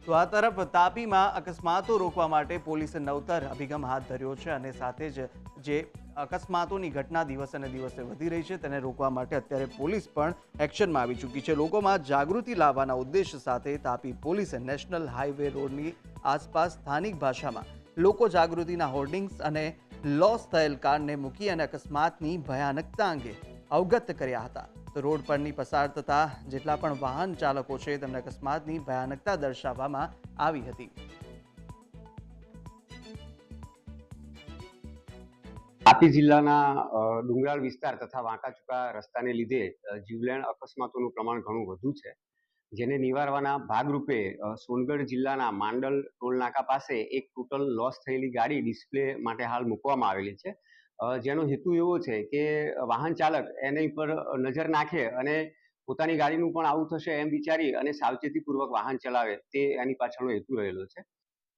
તો આ તરફ તાપીમાં અકસ્માતો રોકવા માટે પોલીસે નવતર અભિગમ હાથ ધર્યો છે અને સાથે જ જે અકસ્માતોની ઘટના દિવસે ને દિવસે વધી રહી છે તેને રોકવા માટે અત્યારે પોલીસ પણ એક્શનમાં આવી ચૂકી છે। લોકોમાં જાગૃતિ લાવવાના ઉદ્દેશ સાથે તાપી પોલીસે નેશનલ હાઈવે રોડની આસપાસ સ્થાનિક ભાષામાં લોકો જાગૃતિના હોર્ડિંગ્સ અને લોસ થયેલ કારને મૂકી અને અકસ્માતની ભયાનકતા અંગે અવગત કર્યા હતા। તો રોડ પરની પસાર થતા જેટલા પણ વાહન ચાલકો છે તેમને અકસ્માતની ભયાનકતા દર્શાવવામાં આવી હતી। તાપી જિલ્લાના ડુંગરાળ વિસ્તાર તથા વાંકાચૂકા રસ્તાને લીધે જીવલેણ અકસ્માતોનું પ્રમાણ ઘણું વધુ છે, જેને નિવારવાના ભાગરૂપે સોનગઢ જિલ્લાના માંડલ ટોલનાકા પાસે એક ટોટલ લોસ થયેલી ગાડી ડિસ્પ્લે માટે હાલ મૂકવામાં આવેલી છે, જેનો હેતુ એવો છે કે વાહન ચાલક એની પર નજર નાખે અને પોતાની ગાડીનું પણ આવું થશે એમ વિચારી અને સાવચેતીપૂર્વક વાહન ચલાવે, તે એની પાછળનો હેતુ રહેલો છે।